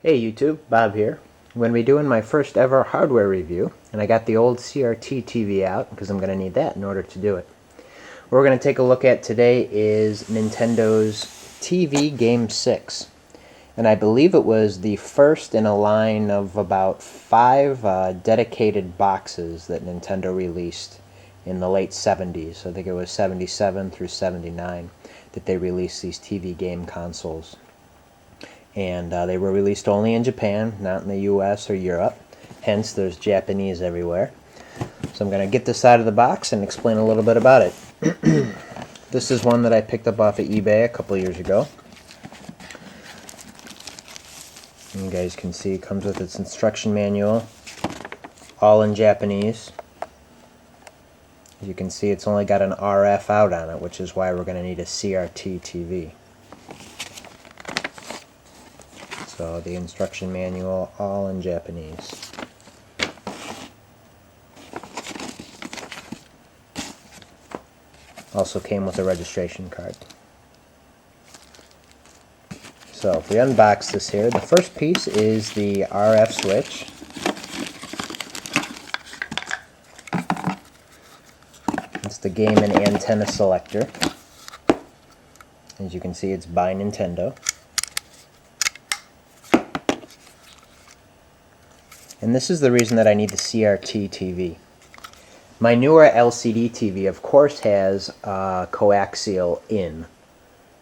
Hey YouTube, Bob here. I'm going to be doing my first ever hardware review, and I got the old CRT TV out because I'm going to need that in order to do it. What we're going to take a look at today is Nintendo's TV Game 6. And I believe it was the first in a line of about 5 dedicated boxes that Nintendo released in the late 70s. I think it was 77 through 79 that they released these TV game consoles. And they were released only in Japan, not in the US or Europe. Hence, there's Japanese everywhere. So I'm going to get this out of the box and explain a little bit about it. This is one that I picked up off of eBay a couple years ago. And you guys can see it comes with its instruction manual, all in Japanese. As you can see, it's only got an RF out on it, which is why we're going to need a CRT TV. So the instruction manual, all in Japanese. Also came with a registration card. So if we unbox this here, the first piece is the RF switch. It's the game and antenna selector. As you can see, it's by Nintendo. And this is the reason that I need the CRT TV. My newer LCD TV, of course, has coaxial in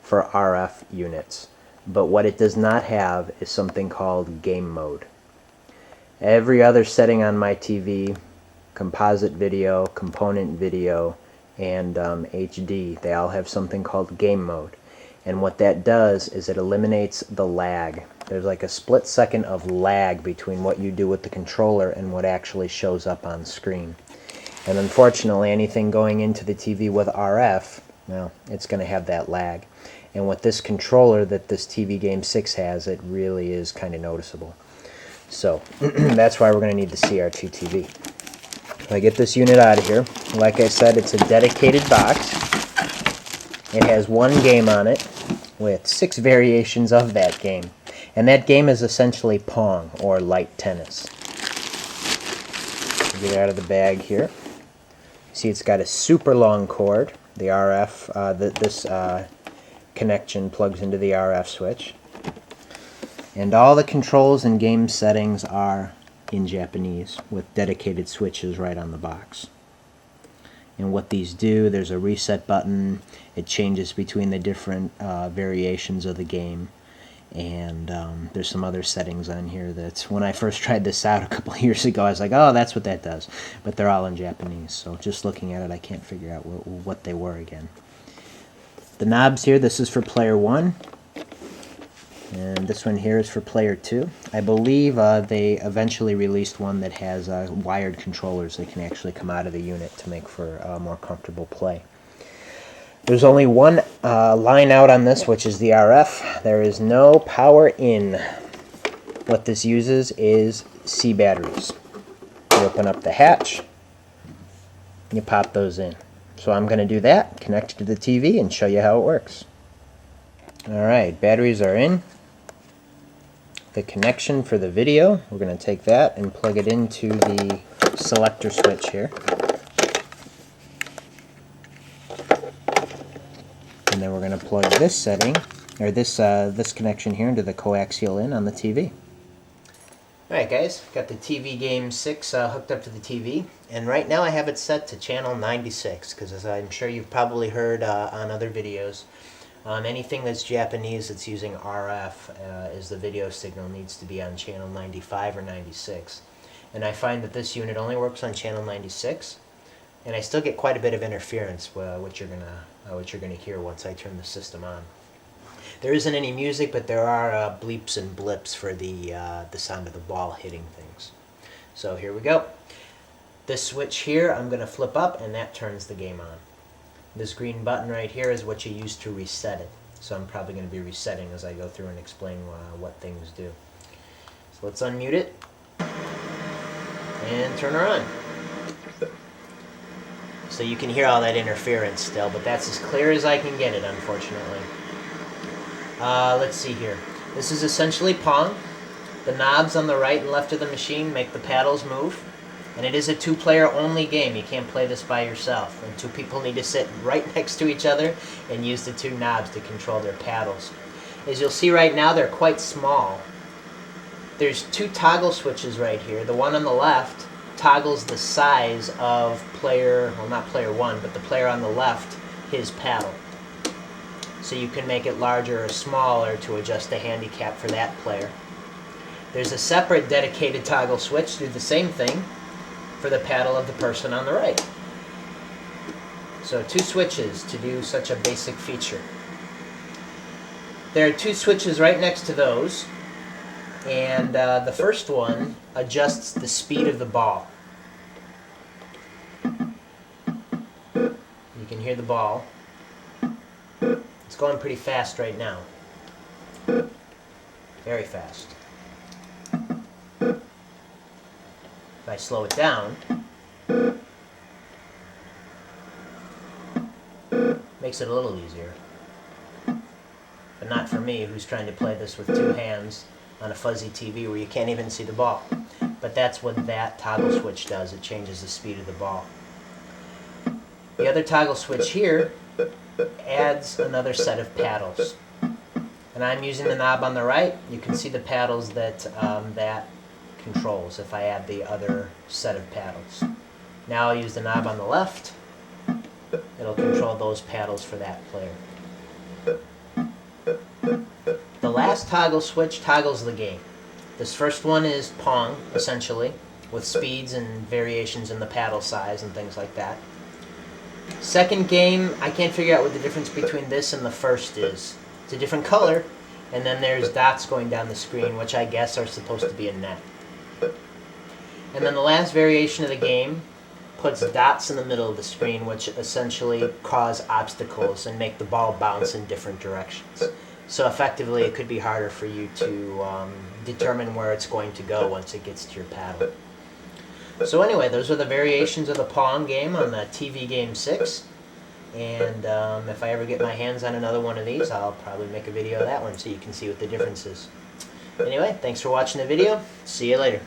for RF units. But what it does not have is something called game mode. Every other setting on my TV, composite video, component video, and HD, they all have something called game mode. And what that does is it eliminates the lag. There's like a split second of lag between what you do with the controller and what actually shows up on screen. And unfortunately, anything going into the TV with RF, well, it's going to have that lag. And with this controller that this TV Game 6 has, it really is kind of noticeable. So that's why we're going to need the CRT TV. If I get this unit out of here, like I said, it's a dedicated box. It has one game on it with 6 variations of that game. And that game is essentially Pong, or light tennis. Get it out of the bag here. See, it's got a super long cord. The RF, this connection plugs into the RF switch. And all the controls and game settings are in Japanese with dedicated switches right on the box. And what these do, there's a reset button. It changes between the different variations of the game. And there's some other settings on here that when I first tried this out a couple of years ago, I was like, oh, that's what that does. But they're all in Japanese, so just looking at it, I can't figure out what they were again. The knobs here, this is for player 1. And this one here is for player 2. I believe they eventually released one that has wired controllers that can actually come out of the unit to make for more comfortable play. There's only one line out on this, which is the RF. There is no power in. What this uses is C batteries. You open up the hatch, you pop those in. So I'm going to do that, connect it to the TV, and show you how it works. Alright, batteries are in. The connection for the video, we're going to take that and plug it into the selector switch here. And then we're going to plug this setting, or this connection here into the coaxial in on the TV. Alright guys, got the TV Game 6 hooked up to the TV, and right now I have it set to channel 96, because as I'm sure you've probably heard on other videos, anything that's Japanese that's using RF is the video signal needs to be on channel 95 or 96. And I find that this unit only works on channel 96, and I still get quite a bit of interference, which you're gonna hear once I turn the system on. There isn't any music, but there are bleeps and blips for the sound of the ball hitting things. So here we go. This switch here I'm going to flip up, and that turns the game on. This green button right here is what you use to reset it. So I'm probably going to be resetting as I go through and explain what things do. So let's unmute it and turn her on. So you can hear all that interference still, but that's as clear as I can get it, unfortunately. Let's see here. This is essentially Pong. The knobs on the right and left of the machine make the paddles move. And it is a two-player only game. You can't play this by yourself. And two people need to sit right next to each other and use the two knobs to control their paddles. As you'll see right now, they're quite small. There's two toggle switches right here. The one on the left toggles the size of player, well, not player one, but the player on the left, his paddle. So you can make it larger or smaller to adjust the handicap for that player. There's a separate dedicated toggle switch to do the same thing for the paddle of the person on the right. So two switches to do such a basic feature. There are two switches right next to those, and the first one adjusts the speed of the ball. You can hear the ball. It's going pretty fast right now. Very fast. If I slow it down, makes it a little easier. But not for me, who's trying to play this with two hands on a fuzzy TV where you can't even see the ball. But that's what that toggle switch does. It changes the speed of the ball. The other toggle switch here adds another set of paddles. And I'm using the knob on the right. You can see the paddles that that controls if I add the other set of paddles. Now I'll use the knob on the left. It'll control those paddles for that player. The last toggle switch toggles the game. This first one is Pong, essentially, with speeds and variations in the paddle size and things like that. Second game, I can't figure out what the difference between this and the first is. It's a different color, and then there's dots going down the screen, which I guess are supposed to be a net. And then the last variation of the game puts dots in the middle of the screen, which essentially cause obstacles and make the ball bounce in different directions. So effectively, it could be harder for you to determine where it's going to go once it gets to your paddle. So anyway, those are the variations of the Pong game on the TV Game 6. And if I ever get my hands on another one of these, I'll probably make a video of that one so you can see what the difference is. Anyway, thanks for watching the video. See you later.